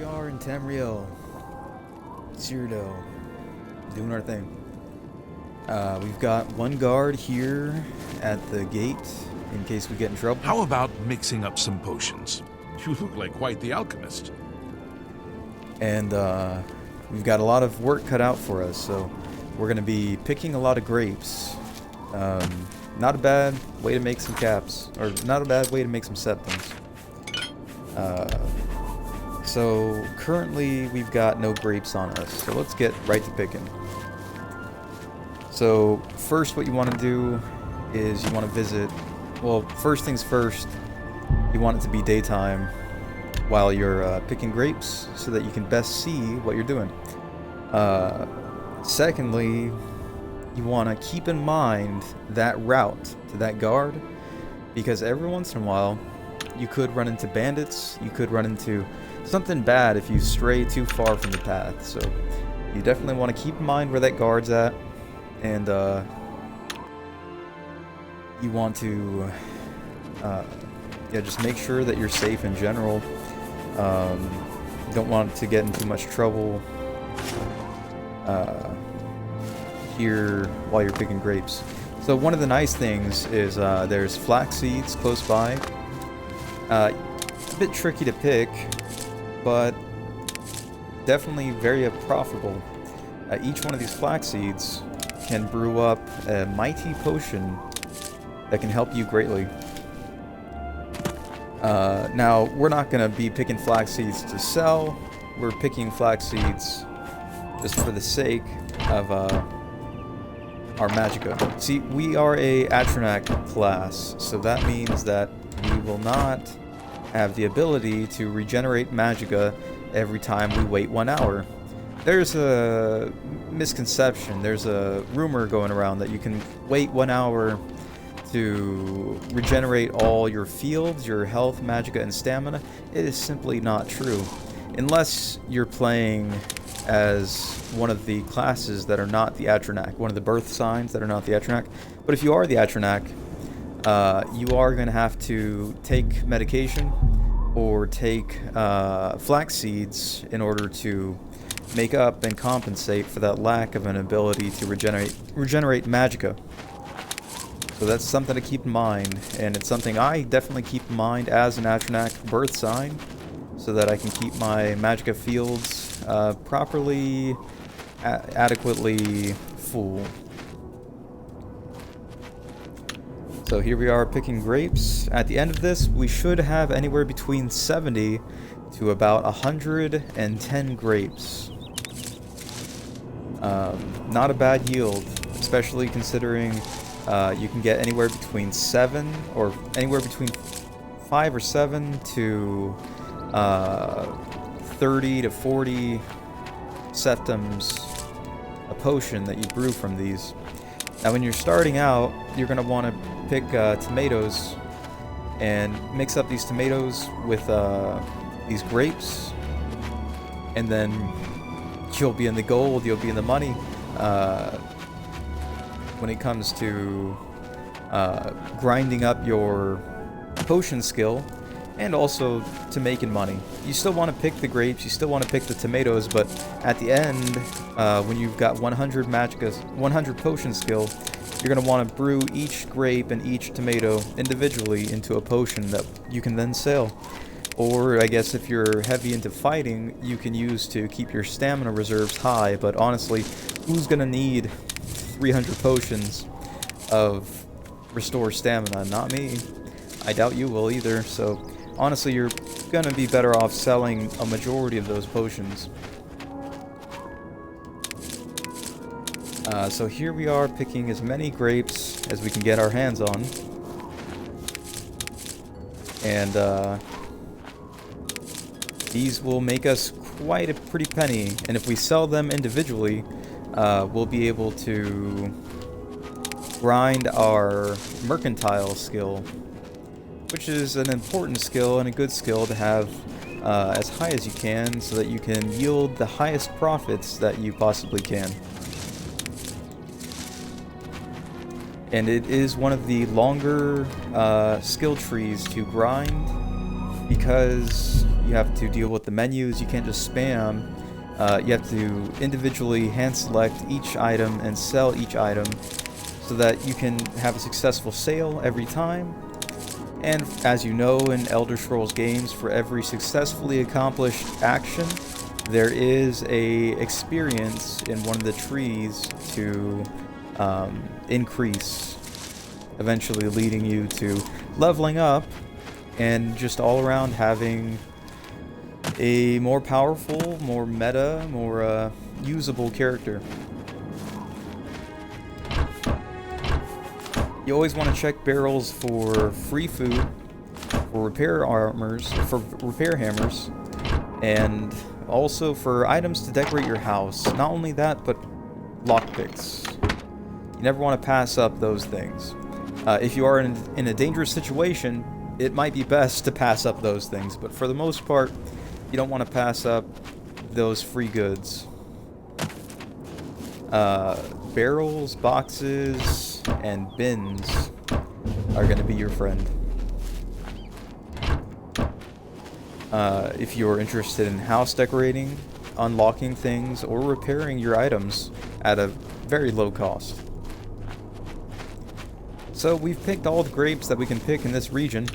we are in Tamriel. Cyrodiil. Doing our thing. We've got one guard here at the gate in case we get in trouble. How about mixing up some potions? You look like quite the alchemist. And we've got a lot of work cut out for us, so we're going to be picking a lot of grapes. Not a bad way to make some caps, or not a bad way to make some septums. So currently we've got no grapes on us, so let's get right to picking. So first what you want to do is you want to visit, well, first things first, you want it to be daytime while you're picking grapes so that you can best see what you're doing. Secondly, you want to keep in mind that route to that guard, because every once in a while you could run into bandits, you could run into something bad if you stray too far from the path. So you definitely want to keep in mind where that guard's at, and you want to just make sure that you're safe in general. You don't want to get in too much trouble here while you're picking grapes. So one of the nice things is there's flax seeds close by. It's a bit tricky to pick, but definitely very profitable. Each one of these flax seeds can brew up a mighty potion that can help you greatly. Now, we're not going to be picking flax seeds to sell. We're picking flax seeds just for the sake of our magicka. See, we are a Atronach class, so that means that we will not have the ability to regenerate magicka every time we wait 1 hour. There's a misconception, there's a rumor going around that you can wait 1 hour to regenerate all your fields, your health, magicka, and stamina. It is simply not true. Unless you're playing as one of the classes that are not the Atronach, one of the birth signs that are not the Atronach. But if you are the Atronach, you are going to have to take medication or take flax seeds in order to make up and compensate for that lack of an ability to regenerate magicka. So that's something to keep in mind, and it's something I definitely keep in mind as an Atronach birth sign, so that I can keep my magicka fields properly, adequately full. So here we are picking grapes. At the end of this, we should have anywhere between 70 to about 110 grapes. Not a bad yield, especially considering you can get anywhere between 7 or anywhere between 5 or 7 to 30 to 40 septums a potion that you brew from these. Now when you're starting out, you're going to want to pick tomatoes and mix up these tomatoes with these grapes, and then you'll be in the gold, you'll be in the money when it comes to grinding up your potion skill, and also to making money. You still want to pick the grapes, you still want to pick the tomatoes, but at the end, when you've got 100 magickas, 100 potion skill, you're going to want to brew each grape and each tomato individually into a potion that you can then sell. Or I guess if you're heavy into fighting, you can use to keep your stamina reserves high, but honestly, who's going to need 300 potions of restore stamina? Not me. I doubt you will either, so honestly, you're going to be better off selling a majority of those potions. So here we are picking as many grapes as we can get our hands on. And these will make us quite a pretty penny, and if we sell them individually, we'll be able to grind our mercantile skill, which is an important skill and a good skill to have as high as you can, so that you can yield the highest profits that you possibly can. And it is one of the longer skill trees to grind, because You have to deal with the menus. You can't just spam. You have to individually hand select each item and sell each item so that you can have a successful sale every time. And as you know in Elder Scrolls games, for every successfully accomplished action, there is a experience in one of the trees to increase, eventually leading you to leveling up and just all around having a more powerful, more meta, more usable character. You always want to check barrels for free food, for repair armors, for repair hammers, and also for items to decorate your house. Not only that, but lockpicks. You never want to pass up those things. If you are in a dangerous situation, it might be best to pass up those things, but for the most part, you don't want to pass up those free goods. Barrels, boxes, and bins are going to be your friend. If you're interested in house decorating, unlocking things, or repairing your items at a very low cost. So we've picked all the grapes that we can pick in this region.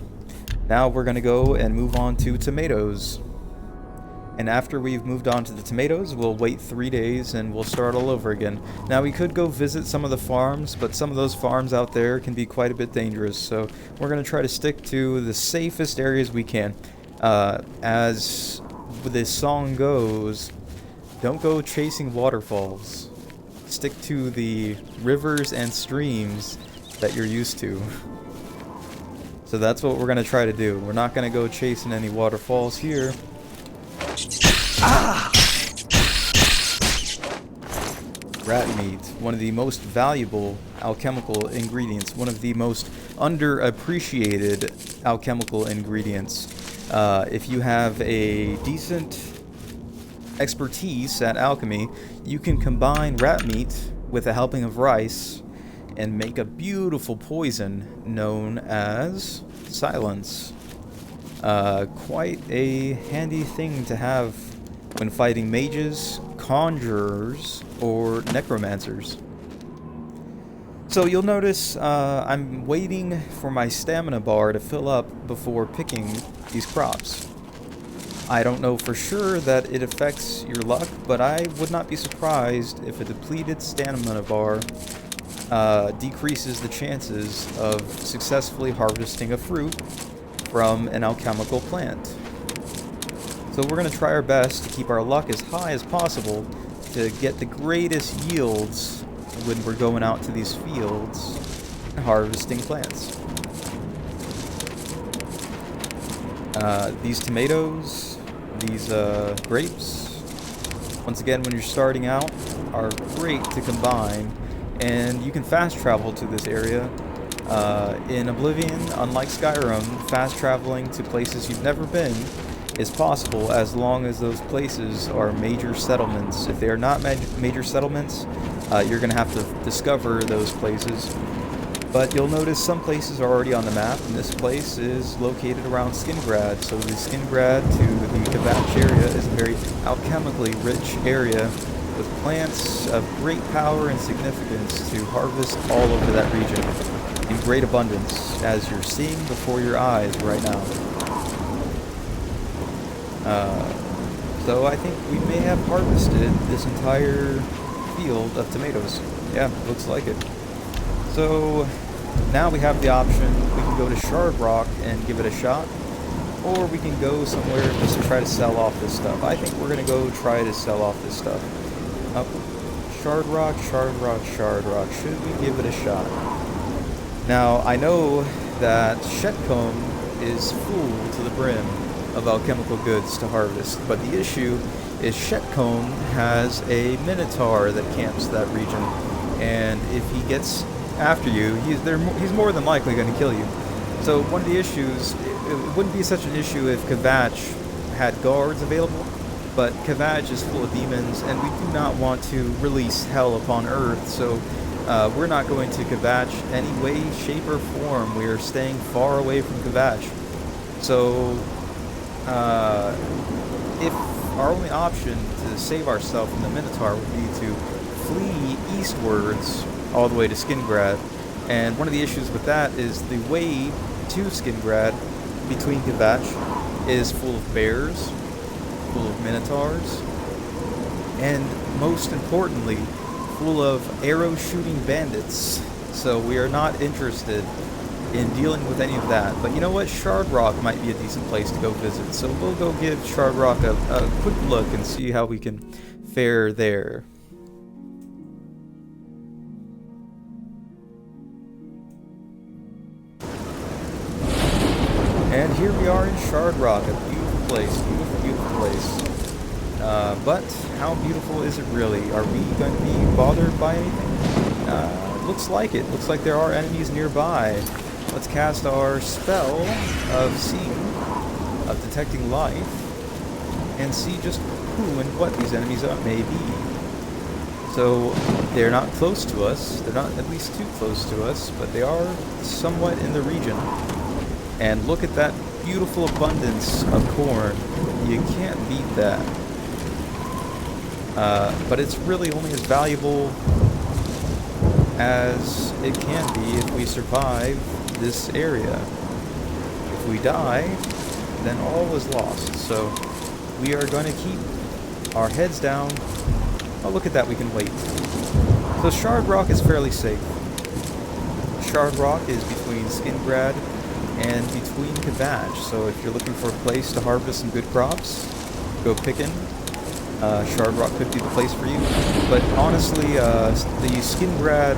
Now we're going to go and move on to tomatoes. And after we've moved on to the tomatoes, we'll wait 3 days and we'll start all over again. Now we could go visit some of the farms, but some of those farms out there can be quite a bit dangerous. So we're going to try to stick to the safest areas we can. As this song goes, don't go chasing waterfalls. Stick to the rivers and streams that you're used to. So that's what we're going to try to do. We're not going to go chasing any waterfalls here. Ah! Rat meat, one of the most valuable alchemical ingredients, one of the most underappreciated alchemical ingredients. If you have a decent expertise at alchemy, you can combine rat meat with a helping of rice and make a beautiful poison known as silence. Quite a handy thing to have when fighting mages, conjurers, or necromancers. So you'll notice I'm waiting for my stamina bar to fill up before picking these crops. I don't know for sure that it affects your luck, but I would not be surprised if a depleted stamina bar decreases the chances of successfully harvesting a fruit from an alchemical plant. So we're going to try our best to keep our luck as high as possible to get the greatest yields when we're going out to these fields and harvesting plants. These tomatoes, these grapes, once again when you're starting out, are great to combine, and you can fast travel to this area. In Oblivion, unlike Skyrim, fast traveling to places you've never been is possible as long as those places are major settlements. If they are not major settlements, you're going to have to discover those places. But you'll notice some places are already on the map, and this place is located around Skingrad. So the Skingrad to the Kvatch area is a very alchemically rich area with plants of great power and significance to harvest all over that region in great abundance, as you're seeing before your eyes right now. So I think we may have harvested this entire field of tomatoes. Yeah, looks like it. So now we have the option. We can go to Shard Rock and give it a shot, or we can go somewhere just to try to sell off this stuff. I think we're going to go try to sell off this stuff. Shard Rock, Shard Rock, Shard Rock. Should we give it a shot? Now, I know that Shetcombe is full to the brim of alchemical goods to harvest, but the issue is Shetcombe has a Minotaur that camps that region, and if he gets after you, he's more than likely going to kill you. So one of the issues, it wouldn't be such an issue if Kvatch had guards available, but Kvatch is full of demons, and we do not want to release hell upon Earth, so we're not going to Kvatch any way, shape, or form. We are staying far away from Kvatch. So if our only option to save ourselves from the Minotaur would be to flee eastwards all the way to Skingrad. And one of the issues with that is the way to Skingrad between Kvatch is full of bears, full of Minotaurs, and most importantly, full of arrow-shooting bandits. So we are not interested in dealing with any of that. But you know what? Shard Rock might be a decent place to go visit. So we'll go give Shard Rock a quick look and see how we can fare there. And here we are in Shard Rock, a beautiful place, beautiful place. But how beautiful is it really? Are we going to be bothered by anything? Looks like it. Looks like there are enemies nearby. Let's cast our spell of seeing, of detecting life, and see just who and what these enemies may be. So they're not close to us. They're not at least too close to us, but they are somewhat in the region. And look at that beautiful abundance of corn. You can't beat that. But it's really only as valuable as it can be if we survive this area. If we die, then all is lost. So we are going to keep our heads down. Oh, look at that, we can wait. So Shard Rock is fairly safe. Shard Rock is between Skingrad and between Kvatch. So if you're looking for a place to harvest some good crops, go pickin'. Shard Rock could be the place for you. But honestly, the Skingrad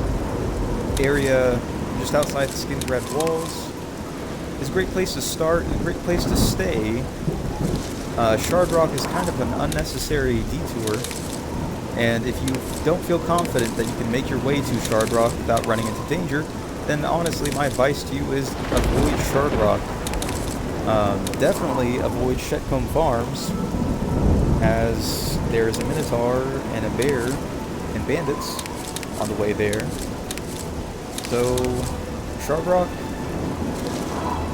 area just outside the Skingrad walls is a great place to start and a great place to stay. Shard Rock is kind of an unnecessary detour, and if you don't feel confident that you can make your way to Shard Rock without running into danger, then honestly my advice to you is avoid Shard Rock. Definitely avoid Shetcombe Farms, as there's a Minotaur and a bear and bandits on the way there. So Shard Rock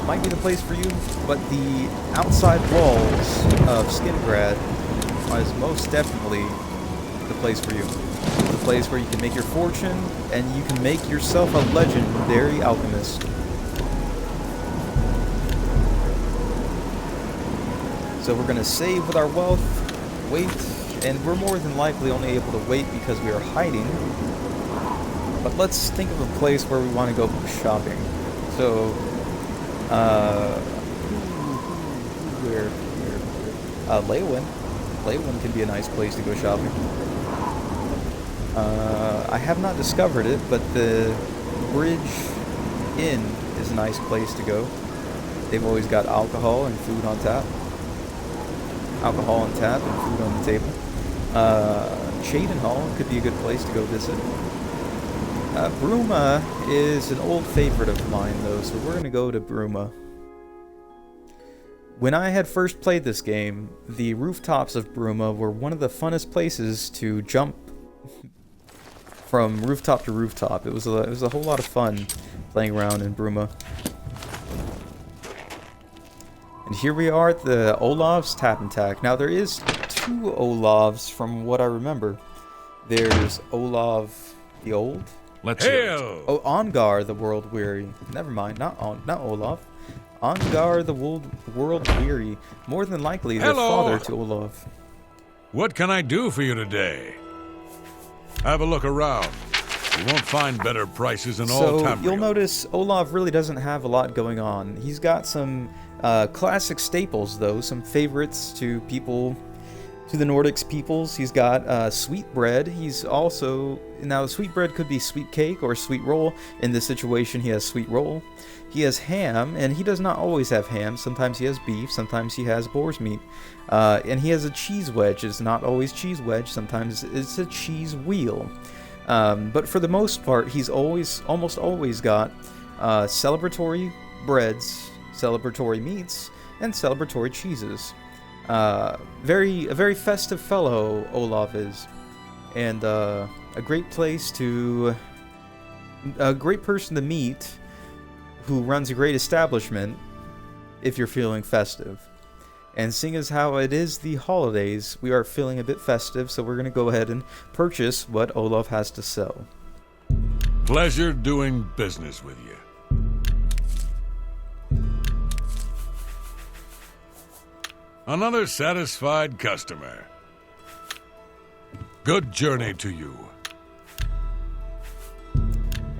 might be the place for you, but the outside walls of Skingrad is most definitely the place for you. The place where you can make your fortune and you can make yourself a legendary alchemist. So we're going to save with our wealth, wait, and we're more than likely only able to wait because we are hiding. But let's think of a place where we want to go shopping. So, where? Leywin. Leywin can be a nice place to go shopping. I have not discovered it, but the Bridge Inn is a nice place to go. They've always got alcohol and food on tap. Alcohol on tap and food on the table. Cheydinhall could be a good place to go visit. Bruma is an old favorite of mine, though, so we're going to go to Bruma. When I had first played this game, the rooftops of Bruma were one of the funnest places to jump from rooftop to rooftop. It was a whole lot of fun playing around in Bruma. And here we are at the Olav's Tap and Tack. Now there is two Olavs from what I remember. There's Olav the Old. Let's hear it. Oh, Ongar the World Weary. Never mind, not Olaf. Ongar the World Weary. More than likely the father to Olaf. What can I do for you today? Have a look around. You won't find better prices in all Tamriel. You'll notice Olaf really doesn't have a lot going on. He's got some classic staples, though, some favorites to people, to the Nordics peoples. He's got sweet bread. He's also, now sweet bread could be sweet cake or sweet roll. In this situation, he has sweet roll. He has ham, and he does not always have ham. Sometimes he has beef, sometimes he has boar's meat. And he has a cheese wedge. It's not always cheese wedge, sometimes it's a cheese wheel. But for the most part, he's almost always got celebratory breads, celebratory meats, and celebratory cheeses. A very festive fellow Olaf is, and a great person to meet who runs a great establishment if you're feeling festive. And seeing as how it is the holidays, we are feeling a bit festive, so we're going to go ahead and purchase what Olaf has to sell. Pleasure doing business with you. Another satisfied customer. Good journey to you.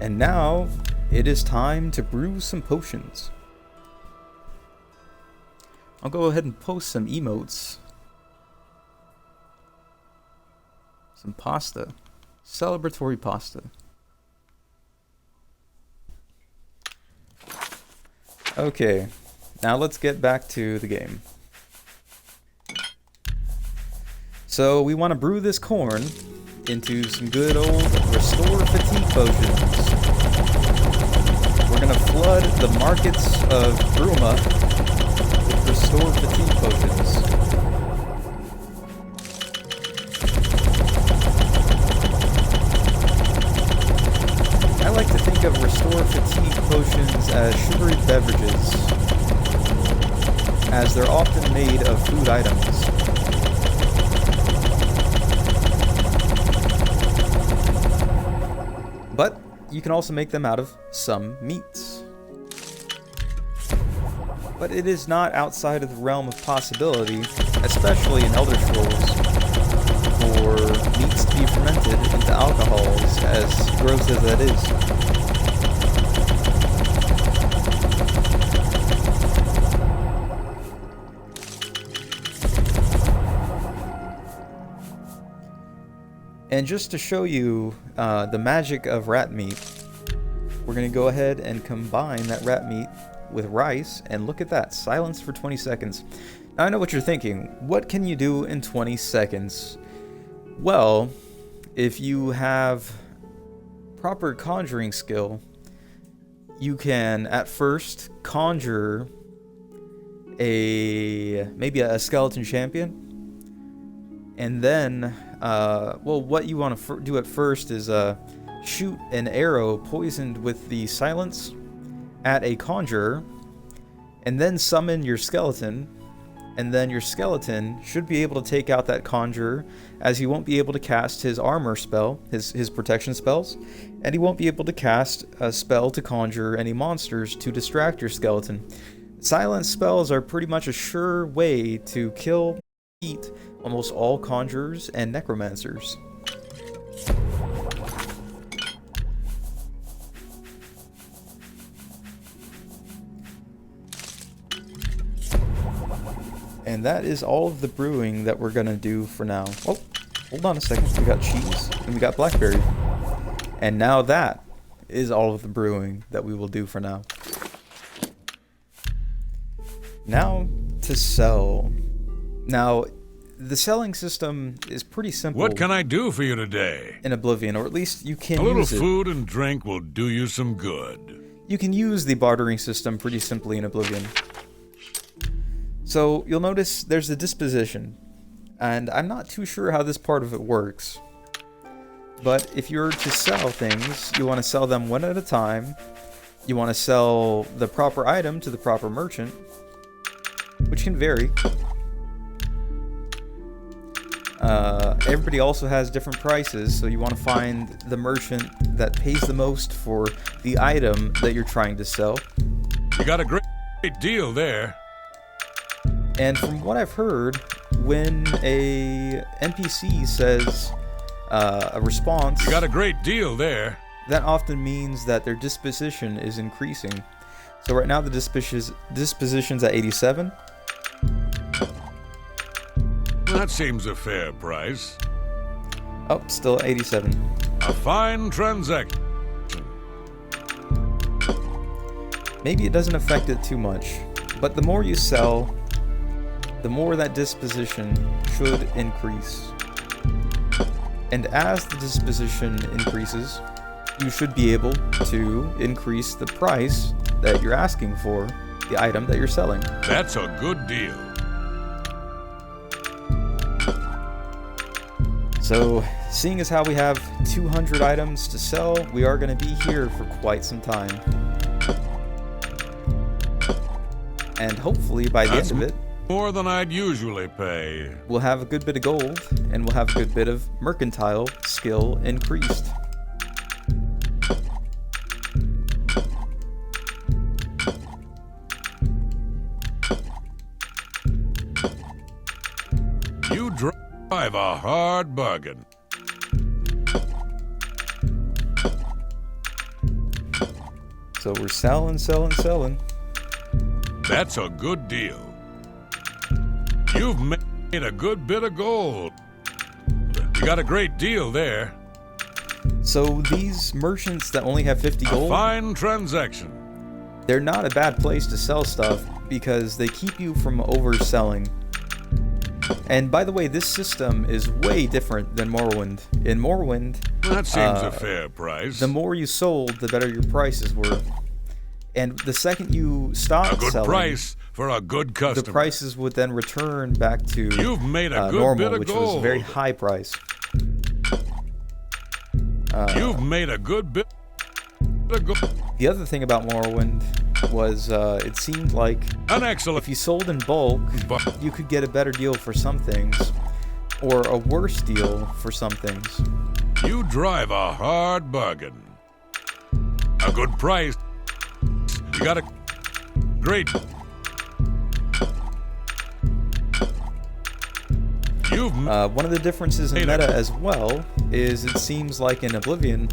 And now, it is time to brew some potions. I'll go ahead and post some emotes. Some pasta. Celebratory pasta. Okay, now let's get back to the game. So we want to brew this corn into some good old Restore Fatigue potions. We're going to flood the markets of Bruma with Restore Fatigue potions. I like to think of Restore Fatigue potions as sugary beverages, as they're often made of food items. But you can also make them out of some meats. But it is not outside of the realm of possibility, especially in Elder Scrolls, for meats to be fermented into alcohols, as gross as that is. And just to show you the magic of rat meat, we're going to go ahead and combine that rat meat with rice, and look at that, silence for 20 seconds. Now I know what you're thinking, what can you do in 20 seconds? Well, if you have proper conjuring skill, you can at first conjure maybe a skeleton champion, and then well, what you want to do at first is shoot an arrow poisoned with the silence at a conjurer, and then summon your skeleton, and then your skeleton should be able to take out that conjurer, as he won't be able to cast his armor spell, his protection spells, and he won't be able to cast a spell to conjure any monsters to distract your skeleton. Silence spells are pretty much a sure way to kill, eat almost all conjurers and necromancers. And that is all of the brewing that we're gonna do for now. Oh, hold on a second. We got cheese and we got blackberry. And now that is all of the brewing that we will do for now. Now to sell. Now, the selling system is pretty simple. What can I do for you today? In Oblivion, or at least you can use it. A little use food and drink will do you some good. You can use the bartering system pretty simply in Oblivion. So you'll notice there's a disposition, and I'm not too sure how this part of it works. But if you're to sell things, you want to sell them one at a time. You want to sell the proper item to the proper merchant, which can vary. Everybody also has different prices, so you want to find the merchant that pays the most for the item that you're trying to sell. You got a great deal there. And from what I've heard, when a NPC says a response, you got a great deal there, that often means that their disposition is increasing. So right now the disposition's at 87. That seems a fair price. Oh, still 87. A fine transaction. Maybe it doesn't affect it too much, but the more you sell, the more that disposition should increase. And as the disposition increases, you should be able to increase the price that you're asking for the item that you're selling. That's a good deal. So, seeing as how we have 200 items to sell, we are going to be here for quite some time. And hopefully by the end of it, more than I'd usually pay. we'll have a good bit of gold, and we'll have a good bit of mercantile skill increased. You drive a hard bargain. So we're selling, selling, selling. That's a good deal. You've made a good bit of gold. You got a great deal there. So these merchants that only have 50 A gold, fine transaction. they're not a bad place to sell stuff because they keep you from overselling. And by the way, this system is way different than Morrowind. In Morrowind, That seems a fair price. the more you sold, the better your prices were. And the second you stopped A good selling, price for a good customer. the prices would then return back to You've made a good normal, bit of which gold. was a very high price. You've made a good bit of gold. The other thing about Morrowind was it seemed like An excellent. if you sold in bulk, you could get a better deal for some things, or a worse deal for some things. You drive a hard bargain. A good price. You got a great. You've One of the differences in meta as well is it seems like in Oblivion,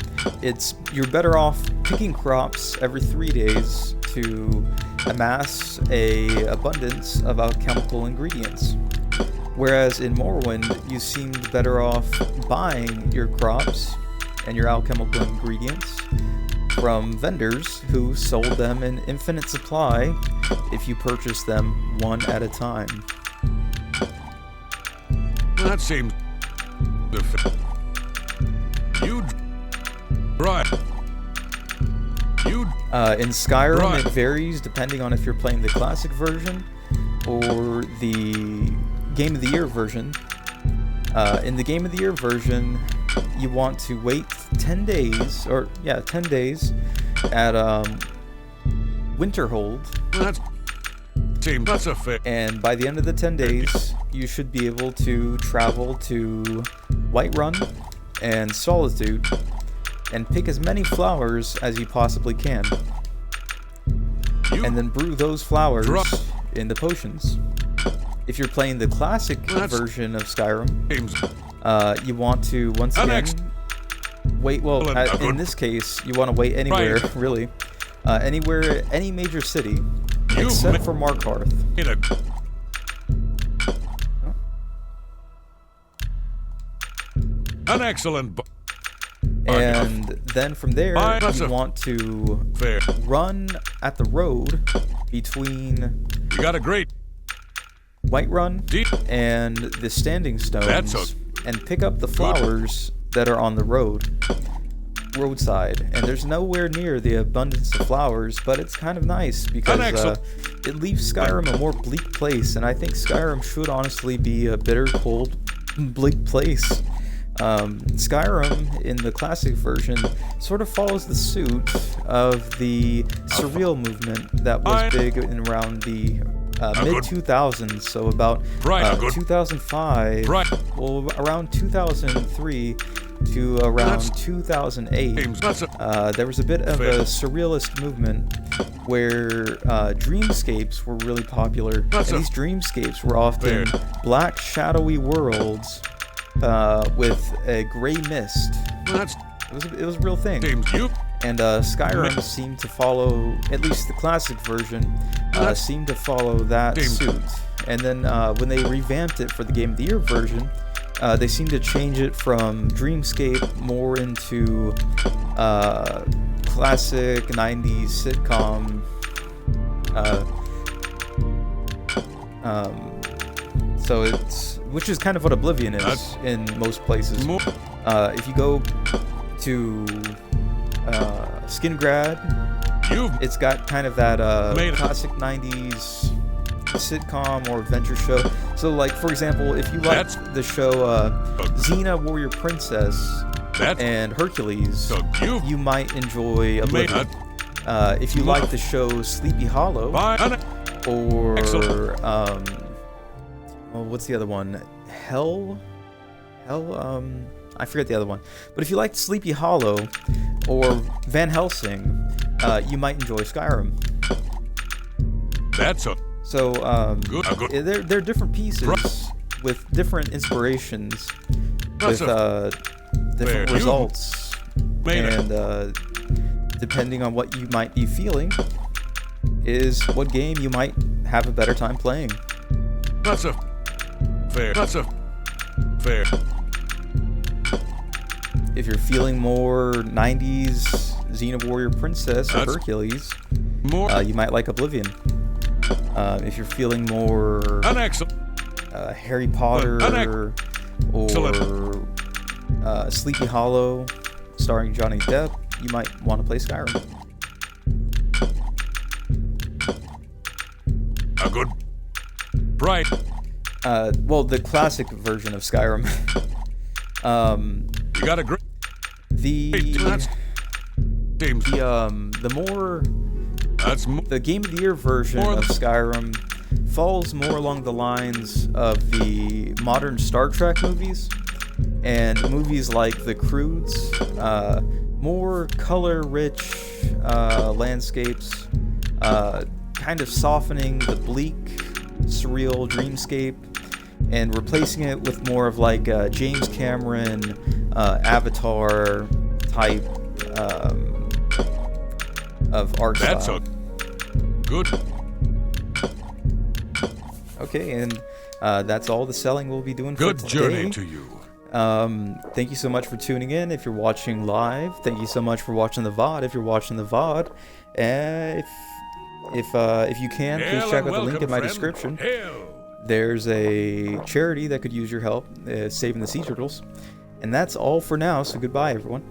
you're better off picking crops every 3 days to amass a abundance of alchemical ingredients. Whereas in Morrowind, you seemed better off buying your crops and your alchemical ingredients from vendors who sold them in infinite supply if you purchase them one at a time. that seems. You drive. You In Skyrim, Right. it varies depending on if you're playing the classic version or the Game of the Year version. In the Game of the Year version, you want to wait 10 days, 10 days at Winterhold, that seems. That's a fair. and by the end of the 10 days, you should be able to travel to Whiterun and Solitude and pick as many flowers as you possibly can, You and then brew those flowers Drop. into potions. If you're playing the classic That's- version of Skyrim, seems. you want to once An again ex- wait. Well, a in good this case, you want to wait anywhere, price. really, anywhere, any major city, You've except ma- for Markarth. Made a, an excellent. And then from there, That's you a- want to Fair. run at the road between You got a great. Whiterun Deep. and the Standing Stones, That's and pick up the flowers that are on the roadside. And there's nowhere near the abundance of flowers, but it's kind of nice because excellent- it leaves Skyrim a more bleak place, and I think Skyrim should honestly be a bitter, cold, bleak place. Skyrim in the classic version sort of follows the suit of the surreal movement that was big in around the mid 2000s, so about Right, a good- 2005, Right. well, around 2003 to around That's- 2008. Seems. That's a. There was a bit of Fair. a surrealist movement where dreamscapes were really popular, That's and a- these dreamscapes were often Fair. black, shadowy worlds with a gray mist. That's It was a real thing. seems. You. And Skyrim seemed to follow, at least the classic version, seemed to follow that Seems- suit. And then when they revamped it for the Game of the Year version, they seemed to change it from Dreamscape more into classic 90s sitcom. So which is kind of what Oblivion is in most places. More. If you go to Skingrad, You've. it's got kind of that Made it. classic 90s sitcom or adventure show. So, like, for example, if you like That's- the show Xena Warrior Princess That's. and Hercules, So you've. you might enjoy Made Oblivion. a. If you like the show Sleepy Hollow Fine. or Excellent. Oh, what's the other one? I forget the other one. But if you liked Sleepy Hollow or Van Helsing, you might enjoy Skyrim. That's a So good. they're different pieces with different inspirations, That's with different fair. results, Made it. and depending on what you might be feeling, is what game you might have a better time playing. That's a fair. That's a fair. If you're feeling more 90s Xena Warrior Princess or That's Hercules, More you might like Oblivion. If you're feeling more an excellent. Harry Potter or Sleepy Hollow starring Johnny Depp, you might want to play Skyrim. A good. Right. Well, the classic version of Skyrim. You got a great. the Seems. the more That's the Game of the Year version More of Skyrim falls more along the lines of the modern Star Trek movies and movies like The Croods, more color-rich landscapes, kind of softening the bleak, surreal dreamscape, and replacing it with more of like James Cameron, Avatar type of art That's style. a good. Okay, and that's all the selling we'll be doing Good for journey today. to you. Thank you so much for tuning in. If you're watching live, thank you so much for watching the VOD. If you're watching the VOD, if you can, please Hail check and out the link in welcome, my friend. description. Hail. There's a charity that could use your help, saving the sea turtles. And that's all for now, so goodbye, everyone.